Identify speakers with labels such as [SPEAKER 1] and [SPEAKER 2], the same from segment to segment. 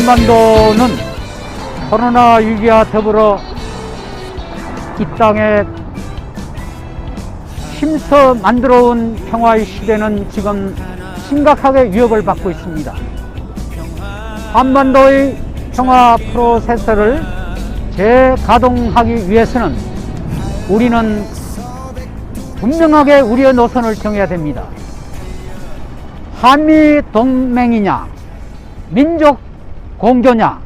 [SPEAKER 1] 한반도는 코로나 위기와 더불어 이 땅에 힘써 만들어온 평화의 시대는 지금 심각하게 위협을 받고 있습니다. 한반도의 평화 프로세스를 재가동하기 위해서는 우리는 분명하게 우리의 노선을 정해야 됩니다. 한미 동맹이냐, 민족 공조냐,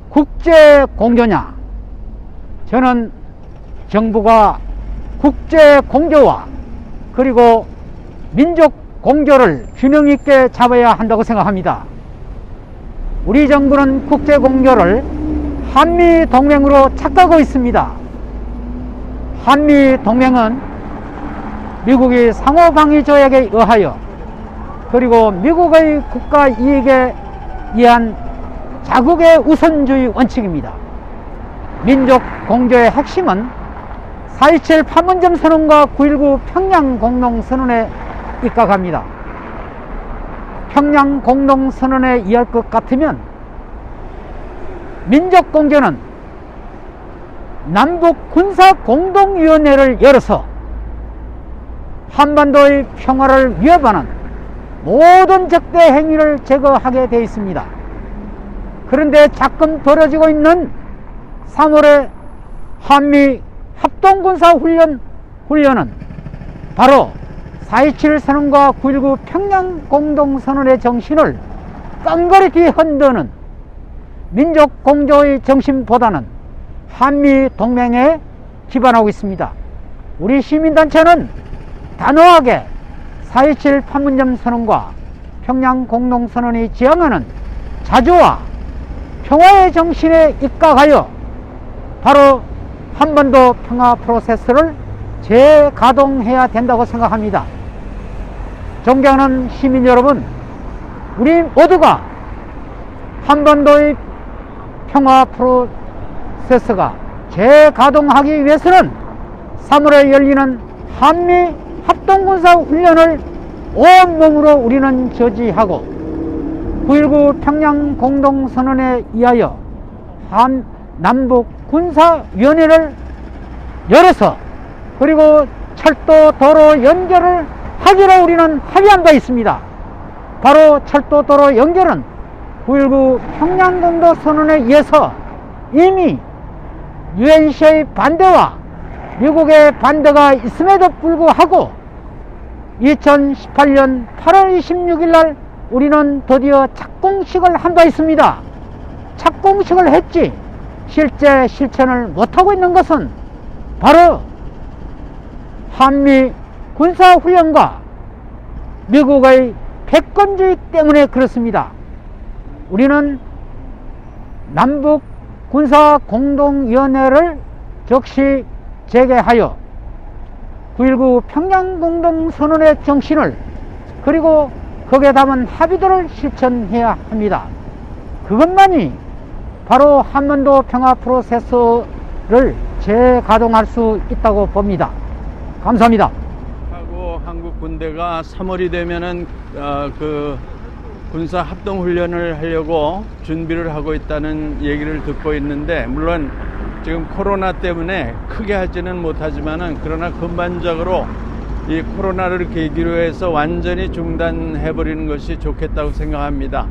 [SPEAKER 1] 국제 공조냐. 저는 정부가 국제 공조와 그리고 민족 공조를 균형 있게 잡아야 한다고 생각합니다. 우리 정부는 국제 공조를 한미 동맹으로 착각하고 있습니다. 한미 동맹은 미국이 상호방위 조약에 의하여 그리고 미국의 국가 이익에 의한 자국의 우선주의 원칙입니다. 민족 공조의 핵심은 4.27 판문점 선언과 9.19 평양 공동선언에 입각합니다. 평양 공동선언에 의할 것 같으면 민족 공조는 남북 군사 공동위원회를 열어서 한반도의 평화를 위협하는 모든 적대 행위를 제거하게 되어 있습니다. 그런데 가끔 벌어지고 있는 3월의 한미 합동군사훈련은 바로 4.27 선언과 9.19 평양 공동선언의 정신을 깡그리 흔드는 민족 공조의 정신보다는 한미 동맹에 기반하고 있습니다. 우리 시민단체는 단호하게 4.27 판문점 선언과 평양 공동선언이 지향하는 자주와 평화의 정신에 입각하여 바로 한반도 평화 프로세스를 재가동해야 된다고 생각합니다. 존경하는 시민 여러분, 우리 모두가 한반도의 평화 프로세스가 재가동하기 위해서는 3월에 열리는 한미 합동군사훈련을 온몸으로 우리는 저지하고 9.19 평양 공동선언에 의하여 남북 군사위원회를 열어서 그리고 철도 도로 연결을 하기로 우리는 합의한 바 있습니다. 바로 철도 도로 연결은 9.19 평양 공동선언에 의해서 이미 UNC의 반대와 미국의 반대가 있음에도 불구하고 2018년 8월 26일 날 우리는 드디어 착공식을 한 바 있습니다. 착공식을 했지 실제 실천을 못하고 있는 것은 바로 한미 군사훈련과 미국의 패권주의 때문에 그렇습니다. 우리는 남북 군사공동위원회를 즉시 재개하여 9.19 평양공동선언의 정신을 그리고 거기에 담은 합의들을 실천해야 합니다. 그것만이 바로 한반도 평화 프로세스를 재가동할 수 있다고 봅니다. 감사합니다.
[SPEAKER 2] 하고 한국 군대가 3월이 되면은 그 군사 합동 훈련을 하려고 준비를 하고 있다는 얘기를 듣고 있는데, 물론 지금 코로나 때문에 크게 하지는 못하지만은 그러나 근반적으로 이 코로나를 계기로 해서 완전히 중단해 버리는 것이 좋겠다고 생각합니다.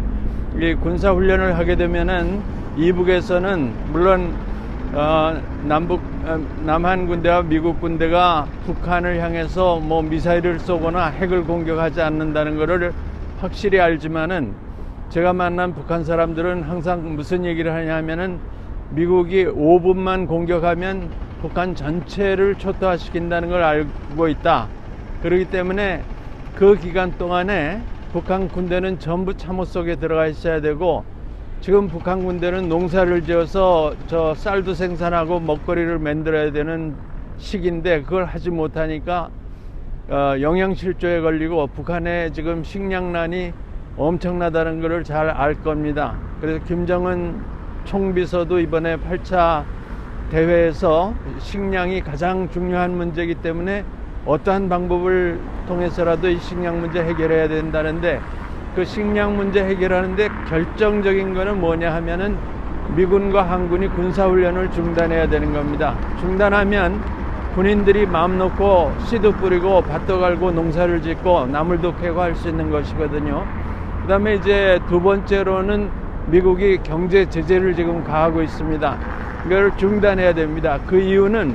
[SPEAKER 2] 이 군사 훈련을 하게 되면은 이북에서는 물론 남한 군대와 미국 군대가 북한을 향해서 뭐 미사일을 쏘거나 핵을 공격하지 않는다는 것을 확실히 알지만은, 제가 만난 북한 사람들은 항상 무슨 얘기를 하냐면은 미국이 5분만 공격하면 북한 전체를 초토화시킨다는 걸 알고 있다. 그렇기 때문에 그 기간 동안에 북한 군대는 전부 참호 속에 들어가 있어야 되고, 지금 북한 군대는 농사를 지어서 저 쌀도 생산하고 먹거리를 만들어야 되는 시기인데 그걸 하지 못하니까 영양실조에 걸리고 북한의 지금 식량난이 엄청나다는 것을 잘 알 겁니다. 그래서 김정은 총비서도 이번에 8차 대회에서 식량이 가장 중요한 문제이기 때문에 어떠한 방법을 통해서라도 이 식량 문제 해결해야 된다는데, 그 식량 문제 해결하는데 결정적인 거는 뭐냐 하면은 미군과 한군이 군사훈련을 중단해야 되는 겁니다. 중단하면 군인들이 마음 놓고 씨도 뿌리고 밭도 갈고 농사를 짓고 나물도 캐고 할 수 있는 것이거든요. 그 다음에 이제 두 번째로는 미국이 경제 제재를 지금 가하고 있습니다. 이걸 중단해야 됩니다. 그 이유는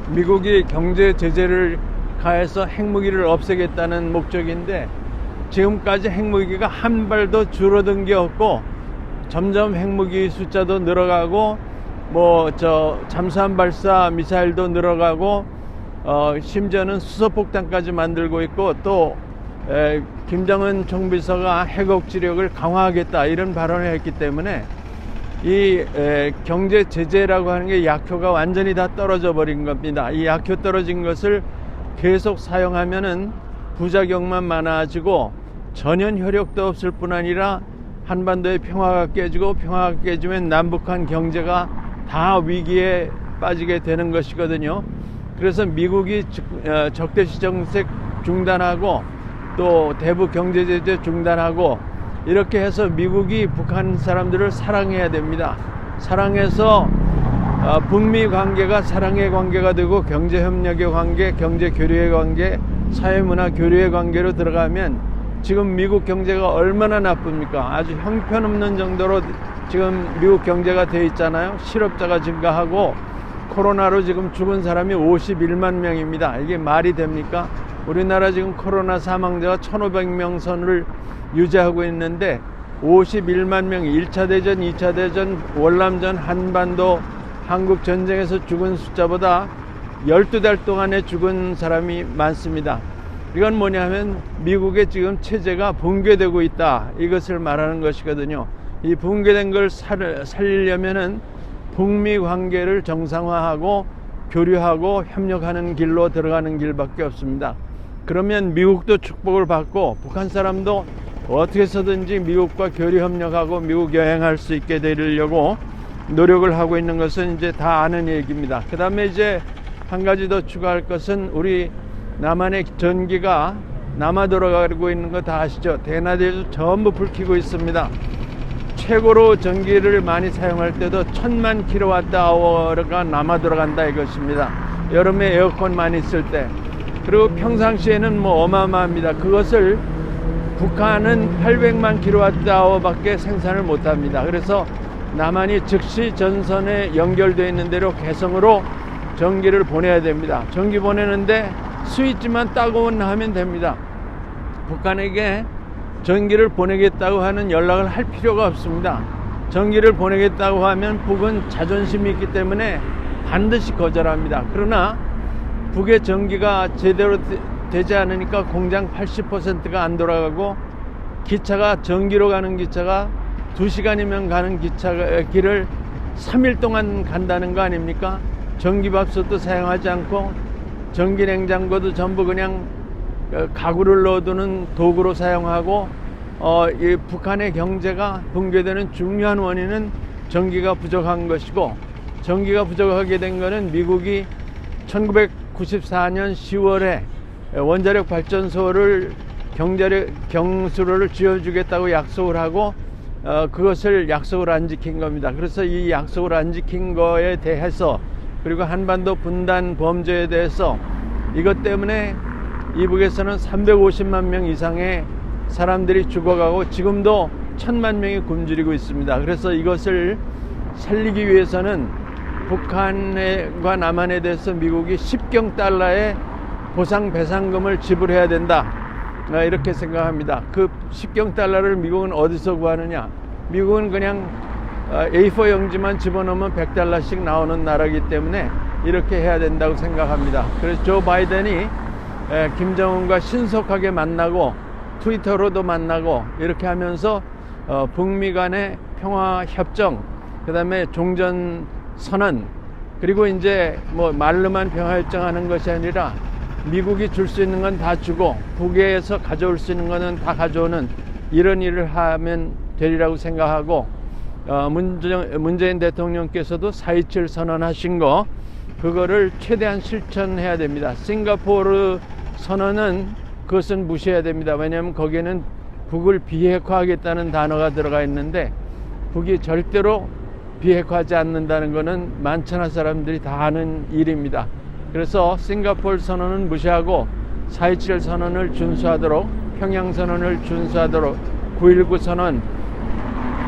[SPEAKER 2] 미국이 경제 제재를 가해서 핵무기를 없애겠다는 목적인데 지금까지 핵무기가 한 발도 줄어든 게 없고 점점 핵무기 숫자도 늘어가고 잠수함 발사 미사일도 늘어가고 심지어는 수소폭탄까지 만들고 있고 또 김정은 총비서가 핵 억지력을 강화하겠다 이런 발언을 했기 때문에 이 경제 제재라고 하는 게 약효가 완전히 다 떨어져 버린 겁니다. 이 약효 떨어진 것을 계속 사용하면은 부작용만 많아지고 전혀 효력도 없을 뿐 아니라 한반도의 평화가 깨지고 평화가 깨지면 남북한 경제가 다 위기에 빠지게 되는 것이거든요. 그래서 미국이 적대시 정책 중단하고 또 대북 경제 제재 중단하고 이렇게 해서 미국이 북한 사람들을 사랑해야 됩니다. 사랑해서 북미 관계가 사랑의 관계가 되고 경제 협력의 관계, 경제 교류의 관계, 사회문화 교류의 관계로 들어가면 지금 미국 경제가 얼마나 나쁩니까? 아주 형편없는 정도로 지금 미국 경제가 돼 있잖아요. 실업자가 증가하고 코로나로 지금 죽은 사람이 51만 명입니다. 이게 말이 됩니까? 우리나라 지금 코로나 사망자가 1,500명 선을 유지하고 있는데 51만 명 1차 대전, 2차 대전, 월남전, 한반도, 한국 전쟁에서 죽은 숫자보다 12달 동안에 죽은 사람이 많습니다. 이건 뭐냐면 미국의 지금 체제가 붕괴되고 있다. 이것을 말하는 것이거든요. 이 붕괴된 걸 살리려면은 북미 관계를 정상화하고 교류하고 협력하는 길로 들어가는 길밖에 없습니다. 그러면 미국도 축복을 받고 북한 사람도 어떻게 해서든지 미국과 교류 협력하고 미국 여행할 수 있게 되려고 노력을 하고 있는 것은 이제 다 아는 얘기입니다. 그 다음에 이제 한 가지 더 추가할 것은 우리 남한의 전기가 남아 돌아가고 있는 거 다 아시죠? 대낮에도 전부 불 켜고 있습니다. 최고로 전기를 많이 사용할 때도 1000만 킬로와트아워가 남아 돌아간다 이것입니다. 여름에 에어컨 많이 쓸 때. 그리고 평상시에는 뭐 어마어마합니다. 그것을 북한은 800만 킬로와트아워 밖에 생산을 못 합니다. 그래서 남한이 즉시 전선에 연결되어 있는 대로 개성으로 전기를 보내야 됩니다. 전기 보내는데 스위치만 따고만 하면 됩니다. 북한에게 전기를 보내겠다고 하는 연락을 할 필요가 없습니다. 전기를 보내겠다고 하면 북은 자존심이 있기 때문에 반드시 거절합니다. 그러나 북의 전기가 제대로 되지 않으니까 공장 80%가 안 돌아가고 기차가 전기로 가는 기차가 2시간이면 가는 길을 3일 동안 간다는 거 아닙니까? 전기밥솥도 사용하지 않고 전기 냉장고도 전부 그냥 가구를 넣어두는 도구로 사용하고 이 북한의 경제가 붕괴되는 중요한 원인은 전기가 부족한 것이고 전기가 부족하게 된 것은 미국이 1994년 10월에 원자력 발전소를 경수로를 지어주겠다고 약속을 하고 그것을 약속을 안 지킨 겁니다. 그래서 이 약속을 안 지킨 거에 대해서 그리고 한반도 분단 범죄에 대해서 이것 때문에 이북에서는 350만 명 이상의 사람들이 죽어가고 지금도 1000만 명이 굶주리고 있습니다. 그래서 이것을 살리기 위해서는 북한과 남한에 대해서 미국이 10경 달러의 보상 배상금을 지불해야 된다. 이렇게 생각합니다. 그 10경 달러를 미국은 어디서 구하느냐? 미국은 그냥 A4 용지만 집어넣으면 100달러씩 나오는 나라이기 때문에 이렇게 해야 된다고 생각합니다. 그래서 조 바이든이 김정은과 신속하게 만나고 트위터로도 만나고 이렇게 하면서 북미 간의 평화 협정, 그 다음에 종전 선언, 그리고 이제 뭐 말로만 평화 협정하는 것이 아니라 미국이 줄 수 있는 건 다 주고 북에서 가져올 수 있는 거는 다 가져오는 이런 일을 하면 되리라고 생각하고 문재인 대통령께서도 4.27 선언하신 거 그거를 최대한 실천해야 됩니다. 싱가포르 선언은 그것은 무시해야 됩니다. 왜냐하면 거기에는 북을 비핵화하겠다는 단어가 들어가 있는데 북이 절대로 비핵화하지 않는다는 것은 만천하 사람들이 다 아는 일입니다. 그래서 싱가포르 선언은 무시하고 4.27 선언을 준수하도록, 평양 선언을 준수하도록, 9.19 선언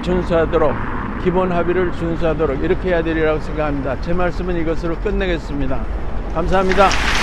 [SPEAKER 2] 준수하도록, 기본 합의를 준수하도록 이렇게 해야 되리라고 생각합니다. 제 말씀은 이것으로 끝내겠습니다. 감사합니다.